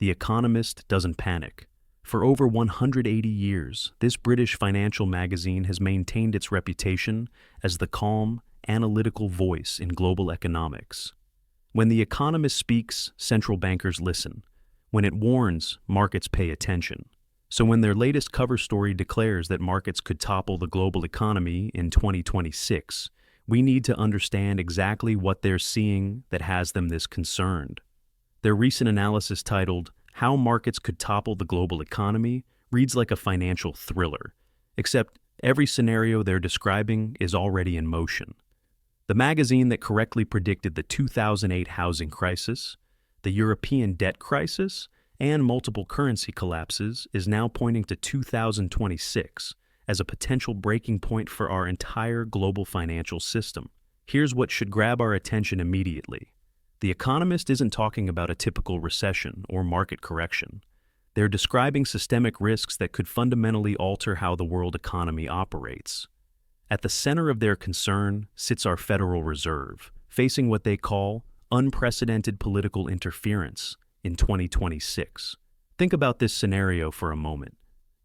The Economist doesn't panic. For over 180 years, this British financial magazine has maintained its reputation as the calm, analytical voice in global economics. When The Economist speaks, central bankers listen. When it warns, markets pay attention. So when their latest cover story declares that markets could topple the global economy in 2026, we need to understand exactly what they're seeing that has them this concerned. Their recent analysis titled, "How Markets Could Topple the Global Economy," reads like a financial thriller, except every scenario they're describing is already in motion. The magazine that correctly predicted the 2008 housing crisis, the European debt crisis, and multiple currency collapses is now pointing to 2026 as a potential breaking point for our entire global financial system. Here's what should grab our attention immediately. The Economist isn't talking about a typical recession or market correction. They're describing systemic risks that could fundamentally alter how the world economy operates. At the center of their concern sits our Federal Reserve, facing what they call unprecedented political interference in 2026. Think about this scenario for a moment.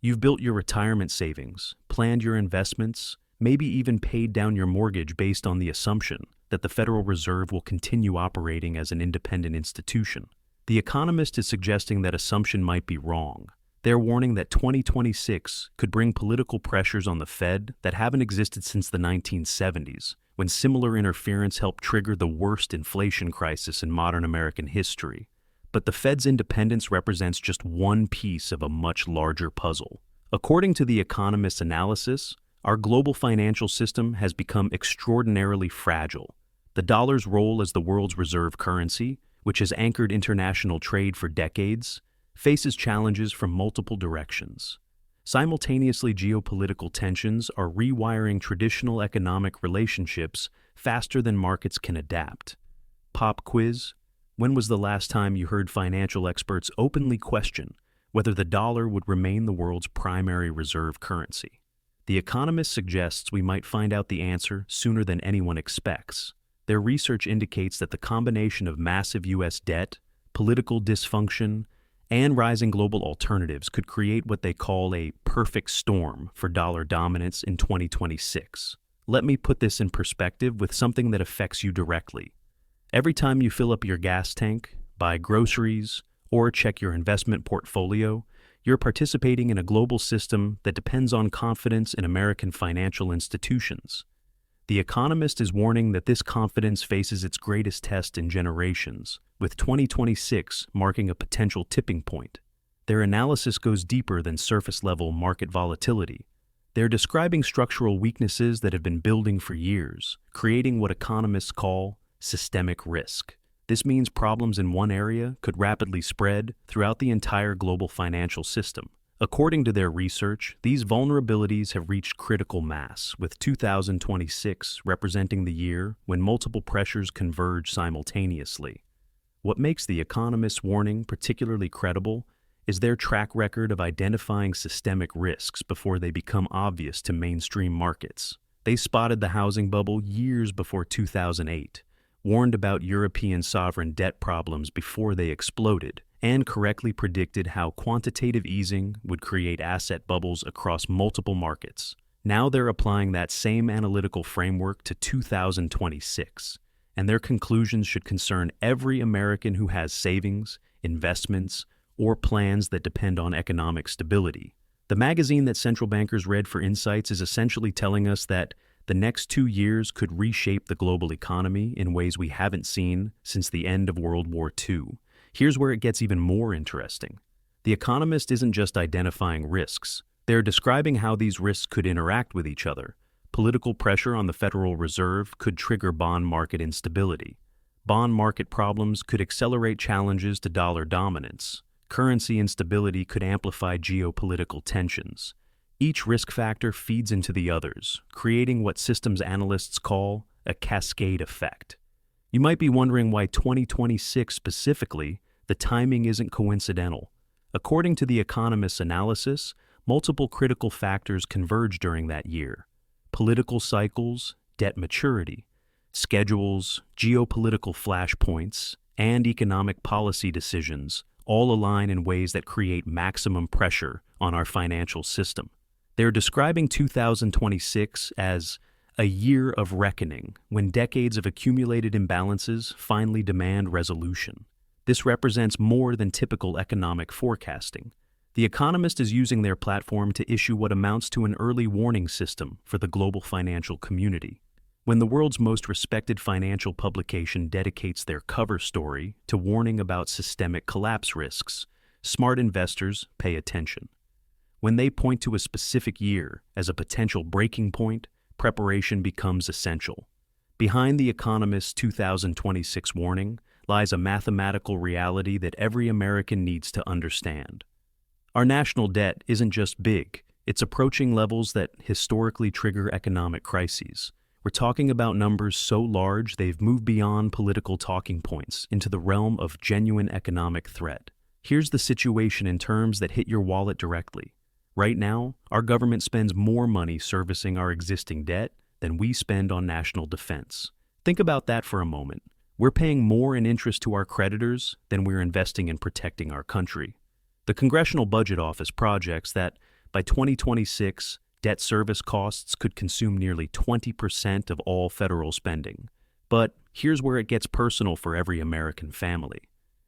You've built your retirement savings, planned your investments, maybe even paid down your mortgage based on the assumption that the Federal Reserve will continue operating as an independent institution. The Economist is suggesting that assumption might be wrong. They're warning that 2026 could bring political pressures on the Fed that haven't existed since the 1970s, when similar interference helped trigger the worst inflation crisis in modern American history. But the Fed's independence represents just one piece of a much larger puzzle. According to The Economist's analysis, our global financial system has become extraordinarily fragile. The dollar's role as the world's reserve currency, which has anchored international trade for decades, faces challenges from multiple directions. Simultaneously, geopolitical tensions are rewiring traditional economic relationships faster than markets can adapt. Pop quiz: when was the last time you heard financial experts openly question whether the dollar would remain the world's primary reserve currency? The Economist suggests we might find out the answer sooner than anyone expects. Their research indicates that the combination of massive U.S. debt, political dysfunction, and rising global alternatives could create what they call a perfect storm for dollar dominance in 2026. Let me put this in perspective with something that affects you directly. Every time you fill up your gas tank, buy groceries, or check your investment portfolio, you're participating in a global system that depends on confidence in American financial institutions. The Economist is warning that this confidence faces its greatest test in generations, with 2026 marking a potential tipping point. Their analysis goes deeper than surface-level market volatility. They're describing structural weaknesses that have been building for years, creating what economists call systemic risk. This means problems in one area could rapidly spread throughout the entire global financial system. According to their research, these vulnerabilities have reached critical mass, with 2026 representing the year when multiple pressures converge simultaneously. What makes The Economist's warning particularly credible is their track record of identifying systemic risks before they become obvious to mainstream markets. They spotted the housing bubble years before 2008, warned about European sovereign debt problems before they exploded, and correctly predicted how quantitative easing would create asset bubbles across multiple markets. Now they're applying that same analytical framework to 2026, and their conclusions should concern every American who has savings, investments, or plans that depend on economic stability. The magazine that central bankers read for insights is essentially telling us that the next 2 years could reshape the global economy in ways we haven't seen since the end of World War II. Here's where it gets even more interesting. The Economist isn't just identifying risks. They're describing how these risks could interact with each other. Political pressure on the Federal Reserve could trigger bond market instability. Bond market problems could accelerate challenges to dollar dominance. Currency instability could amplify geopolitical tensions. Each risk factor feeds into the others, creating what systems analysts call a cascade effect. You might be wondering why 2026 specifically, the timing isn't coincidental. According to The Economist's analysis, multiple critical factors converge during that year. Political cycles, debt maturity, schedules, geopolitical flashpoints, and economic policy decisions all align in ways that create maximum pressure on our financial system. They're describing 2026 as a year of reckoning, when decades of accumulated imbalances finally demand resolution. This represents more than typical economic forecasting. The Economist is using their platform to issue what amounts to an early warning system for the global financial community. When the world's most respected financial publication dedicates their cover story to warning about systemic collapse risks, smart investors pay attention. When they point to a specific year as a potential breaking point, preparation becomes essential. Behind the Economist's 2026 warning lies a mathematical reality that every American needs to understand. Our national debt isn't just big, it's approaching levels that historically trigger economic crises. We're talking about numbers so large they've moved beyond political talking points into the realm of genuine economic threat. Here's the situation in terms that hit your wallet directly. Right now, our government spends more money servicing our existing debt than we spend on national defense. Think about that for a moment. We're paying more in interest to our creditors than we're investing in protecting our country. The Congressional Budget Office projects that by 2026, debt service costs could consume nearly 20% of all federal spending. But here's where it gets personal for every American family.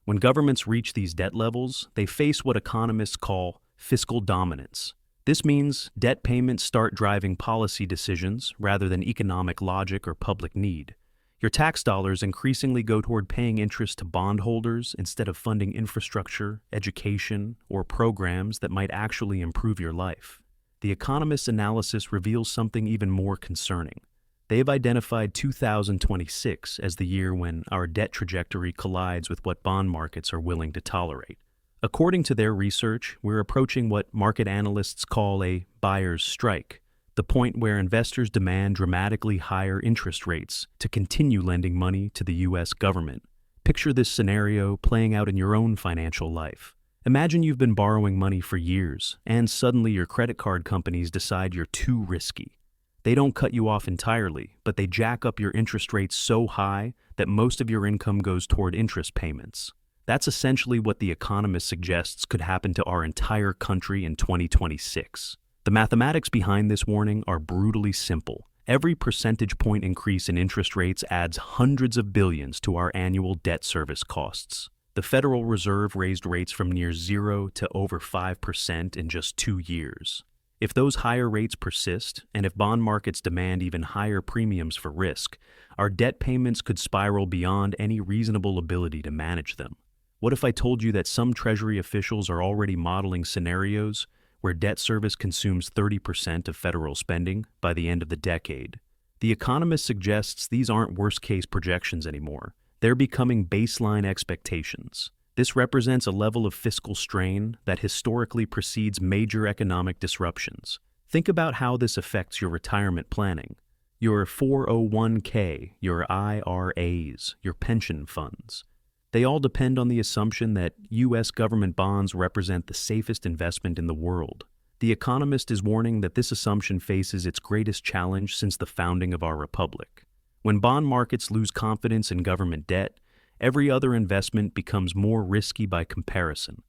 When governments reach these debt levels, they face what economists call fiscal dominance. This means debt payments start driving policy decisions rather than economic logic or public need. Your tax dollars increasingly go toward paying interest to bondholders instead of funding infrastructure, education, or programs that might actually improve your life. The Economist's analysis reveals something even more concerning. They have identified 2026 as the year when our debt trajectory collides with what bond markets are willing to tolerate. According to their research, we're approaching what market analysts call a buyer's strike, the point where investors demand dramatically higher interest rates to continue lending money to the U.S. government. Picture this scenario playing out in your own financial life. Imagine you've been borrowing money for years, and suddenly your credit card companies decide you're too risky. They don't cut you off entirely, but they jack up your interest rates so high that most of your income goes toward interest payments. That's essentially what The Economist suggests could happen to our entire country in 2026. The mathematics behind this warning are brutally simple. Every percentage point increase in interest rates adds hundreds of billions to our annual debt service costs. The Federal Reserve raised rates from near 0 to over 5% in just 2 years. If those higher rates persist, and if bond markets demand even higher premiums for risk, our debt payments could spiral beyond any reasonable ability to manage them. What if I told you that some Treasury officials are already modeling scenarios where debt service consumes 30% of federal spending by the end of the decade? The Economist suggests these aren't worst-case projections anymore. They're becoming baseline expectations. This represents a level of fiscal strain that historically precedes major economic disruptions. Think about how this affects your retirement planning, your 401k, your IRAs, your pension funds. They all depend on the assumption that U.S. government bonds represent the safest investment in the world. The Economist is warning that this assumption faces its greatest challenge since the founding of our republic. When bond markets lose confidence in government debt, every other investment becomes more risky by comparison.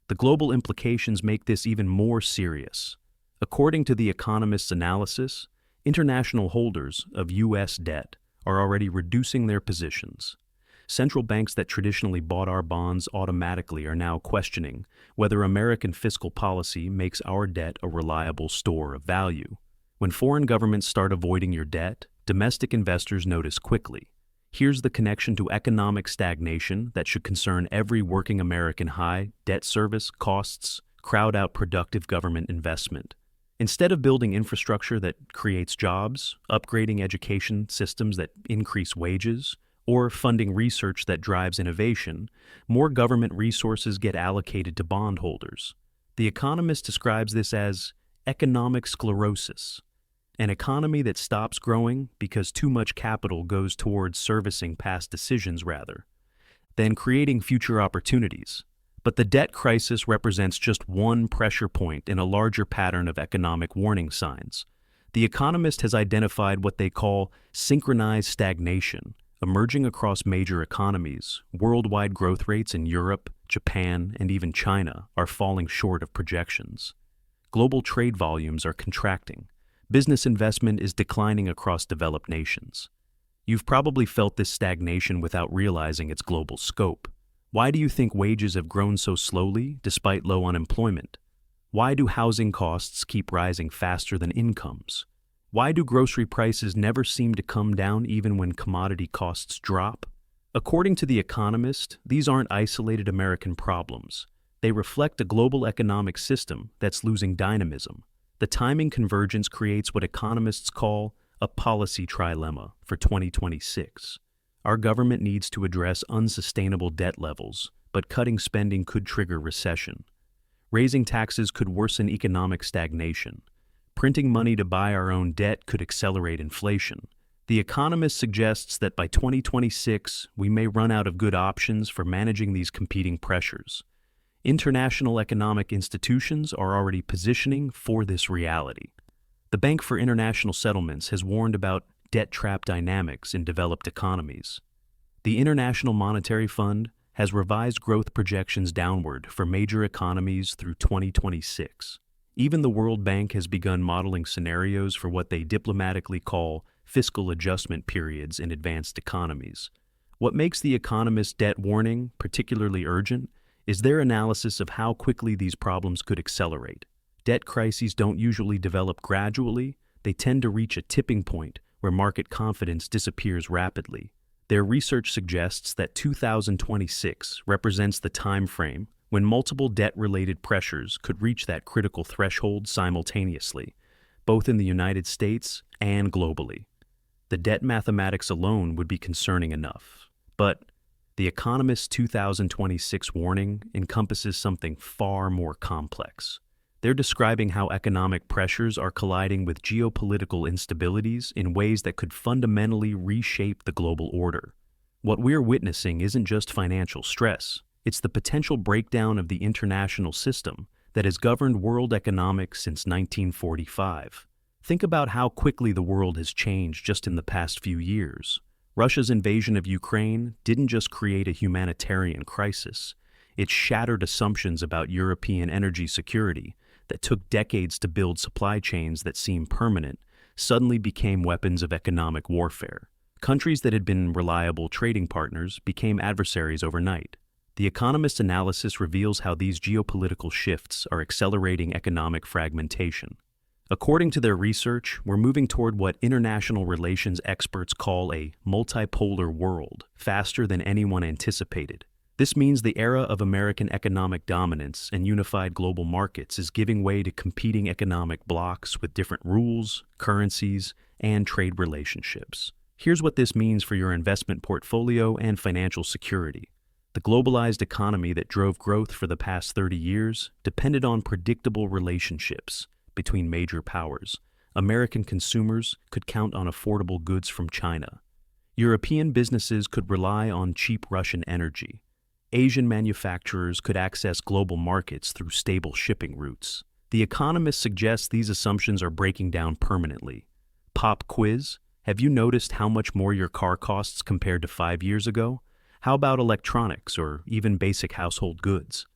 The global implications make this even more serious. According to The Economist's analysis, international holders of U.S. debt are already reducing their positions. Central banks that traditionally bought our bonds automatically are now questioning whether American fiscal policy makes our debt a reliable store of value. When foreign governments start avoiding your debt, domestic investors notice quickly. Here's the connection to economic stagnation that should concern every working American. High debt service costs crowd out productive government investment. Instead of building infrastructure that creates jobs, upgrading education systems that increase wages, or funding research that drives innovation, more government resources get allocated to bondholders. The Economist describes this as economic sclerosis, an economy that stops growing because too much capital goes towards servicing past decisions rather than creating future opportunities. But the debt crisis represents just one pressure point in a larger pattern of economic warning signs. The Economist has identified what they call synchronized stagnation, Emerging across major economies, worldwide growth rates in Europe, Japan, and even China are falling short of projections. Global trade volumes are contracting. Business investment is declining across developed nations. You've probably felt this stagnation without realizing its global scope. Why do you think wages have grown so slowly despite low unemployment? Why do housing costs keep rising faster than incomes? Why do grocery prices never seem to come down even when commodity costs drop? According to The Economist, these aren't isolated American problems. They reflect a global economic system that's losing dynamism. The timing convergence creates what economists call a policy trilemma for 2026. Our government needs to address unsustainable debt levels, but cutting spending could trigger recession. Raising taxes could worsen economic stagnation. Printing money to buy our own debt could accelerate inflation. The Economist suggests that by 2026, we may run out of good options for managing these competing pressures. International economic institutions are already positioning for this reality. The Bank for International Settlements has warned about debt trap dynamics in developed economies. The International Monetary Fund has revised growth projections downward for major economies through 2026. Even the World Bank has begun modeling scenarios for what they diplomatically call fiscal adjustment periods in advanced economies. What makes The Economist's debt warning particularly urgent is their analysis of how quickly these problems could accelerate. Debt crises don't usually develop gradually, they tend to reach a tipping point where market confidence disappears rapidly. Their research suggests that 2026 represents the time frame when multiple debt-related pressures could reach that critical threshold simultaneously, both in the United States and globally. The debt mathematics alone would be concerning enough. But The Economist's 2026 warning encompasses something far more complex. They're describing how economic pressures are colliding with geopolitical instabilities in ways that could fundamentally reshape the global order. What we're witnessing isn't just financial stress. It's the potential breakdown of the international system that has governed world economics since 1945. Think about how quickly the world has changed just in the past few years. Russia's invasion of Ukraine didn't just create a humanitarian crisis. It shattered assumptions about European energy security that took decades to build. Supply chains that seem permanent suddenly became weapons of economic warfare. Countries that had been reliable trading partners became adversaries overnight. The Economist analysis reveals how these geopolitical shifts are accelerating economic fragmentation. According to their research, we're moving toward what international relations experts call a multipolar world, faster than anyone anticipated. This means the era of American economic dominance and unified global markets is giving way to competing economic blocs with different rules, currencies, and trade relationships. Here's what this means for your investment portfolio and financial security. The globalized economy that drove growth for the past 30 years depended on predictable relationships between major powers. American consumers could count on affordable goods from China. European businesses could rely on cheap Russian energy. Asian manufacturers could access global markets through stable shipping routes. The Economist suggests these assumptions are breaking down permanently. Pop quiz: have you noticed how much more your car costs compared to 5 years ago? How about electronics or even basic household goods?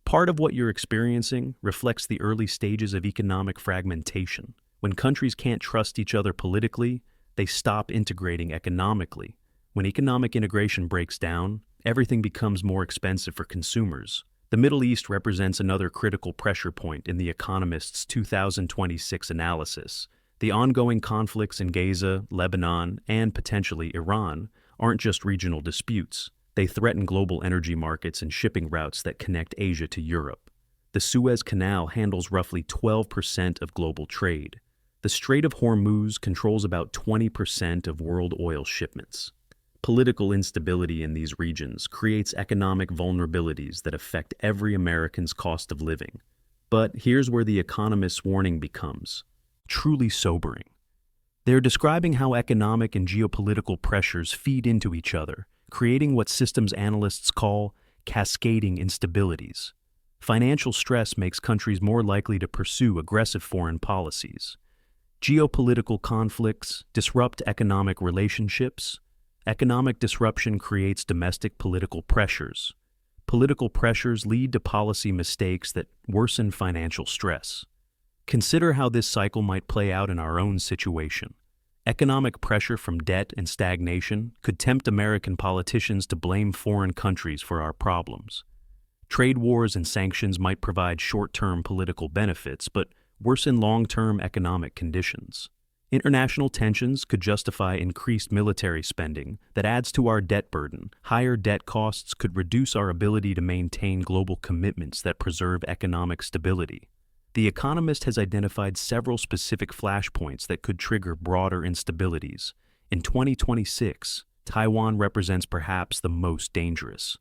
Part of what you're experiencing reflects the early stages of economic fragmentation. When countries can't trust each other politically, they stop integrating economically. When economic integration breaks down, everything becomes more expensive for consumers. The Middle East represents another critical pressure point in The Economist's 2026 analysis. The ongoing conflicts in Gaza, Lebanon, and potentially Iran aren't just regional disputes. They threaten global energy markets and shipping routes that connect Asia to Europe. The Suez Canal handles roughly 12% of global trade. The Strait of Hormuz controls about 20% of world oil shipments. Political instability in these regions creates economic vulnerabilities that affect every American's cost of living. But here's where The Economist's warning becomes truly sobering. They're describing how economic and geopolitical pressures feed into each other, creating what systems analysts call cascading instabilities. Financial stress makes countries more likely to pursue aggressive foreign policies. Geopolitical conflicts disrupt economic relationships, Economic disruption creates domestic political pressures. Political pressures lead to policy mistakes that worsen financial stress. Consider how this cycle might play out in our own situation. Economic pressure from debt and stagnation could tempt American politicians to blame foreign countries for our problems. Trade wars and sanctions might provide short-term political benefits, but worsen long-term economic conditions. International tensions could justify increased military spending that adds to our debt burden. Higher debt costs could reduce our ability to maintain global commitments that preserve economic stability. The Economist has identified several specific flashpoints that could trigger broader instabilities. In 2026, Taiwan represents perhaps the most dangerous.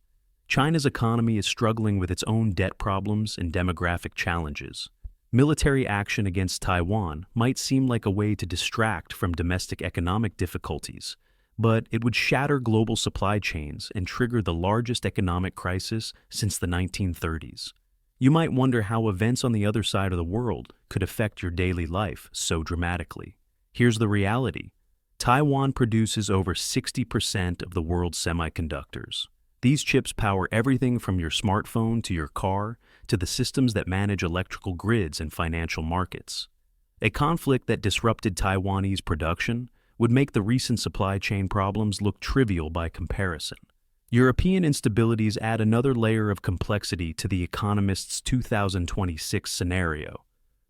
China's economy is struggling with its own debt problems and demographic challenges. Military action against Taiwan might seem like a way to distract from domestic economic difficulties, but it would shatter global supply chains and trigger the largest economic crisis since the 1930s. You might wonder how events on the other side of the world could affect your daily life so dramatically. Here's the reality. Taiwan produces over 60% of the world's semiconductors. These chips power everything from your smartphone to your car to the systems that manage electrical grids and financial markets. A conflict that disrupted Taiwanese production would make the recent supply chain problems look trivial by comparison. European instabilities add another layer of complexity to the Economist's 2026 scenario.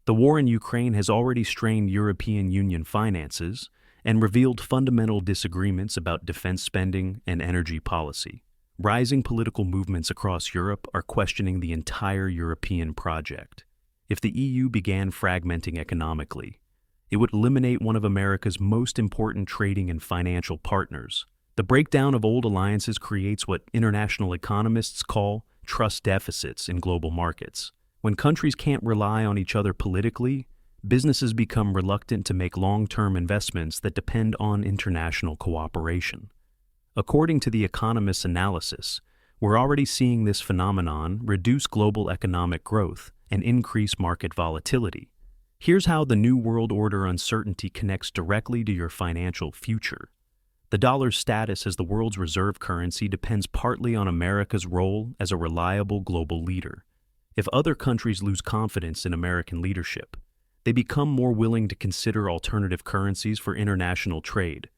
The war in Ukraine has already strained European Union finances and revealed fundamental disagreements about defense spending and energy policy. Rising political movements across Europe are questioning the entire European project. If the EU began fragmenting economically, it would eliminate one of America's most important trading and financial partners. The breakdown of old alliances creates what international economists call trust deficits in global markets. When countries can't rely on each other politically, businesses become reluctant to make long-term investments that depend on international cooperation. According to the Economist's analysis, we're already seeing this phenomenon reduce global economic growth and increase market volatility. Here's how the New World Order uncertainty connects directly to your financial future. The dollar's status as the world's reserve currency depends partly on America's role as a reliable global leader. If other countries lose confidence in American leadership, they become more willing to consider alternative currencies for international trade.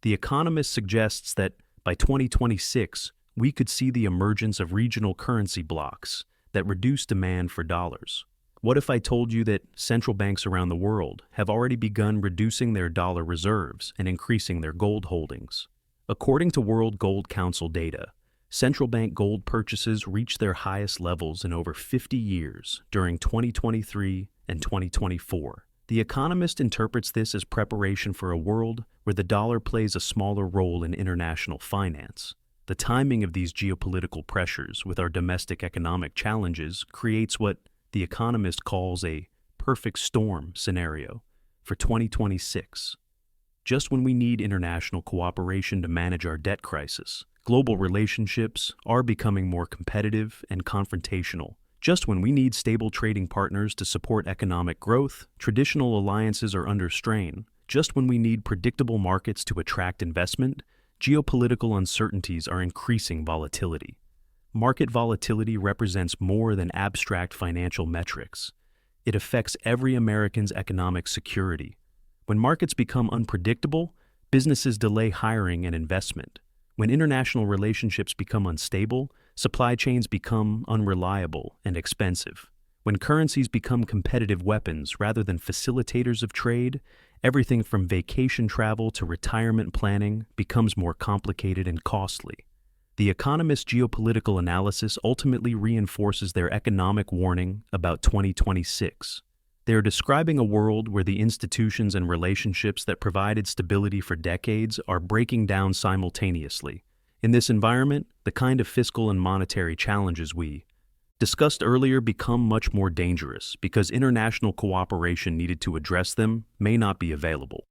The Economist suggests that by 2026, we could see the emergence of regional currency blocks that reduce demand for dollars. What if I told you that central banks around the world have already begun reducing their dollar reserves and increasing their gold holdings? According to World Gold Council data, central bank gold purchases reached their highest levels in over 50 years during 2023 and 2024. The Economist interprets this as preparation for a world where the dollar plays a smaller role in international finance. The timing of these geopolitical pressures with our domestic economic challenges creates what The Economist calls a perfect storm scenario for 2026. Just when we need international cooperation to manage our debt crisis, global relationships are becoming more competitive and confrontational. Just when we need stable trading partners to support economic growth, traditional alliances are under strain. Just when we need predictable markets to attract investment, geopolitical uncertainties are increasing volatility. Market volatility represents more than abstract financial metrics. It affects every American's economic security. When markets become unpredictable, businesses delay hiring and investment. When international relationships become unstable, supply chains become unreliable and expensive. When currencies become competitive weapons rather than facilitators of trade, everything from vacation travel to retirement planning becomes more complicated and costly. The Economist's geopolitical analysis ultimately reinforces their economic warning about 2026. They are describing a world where the institutions and relationships that provided stability for decades are breaking down simultaneously. In this environment, the kind of fiscal and monetary challenges we discussed earlier become much more dangerous because international cooperation needed to address them may not be available.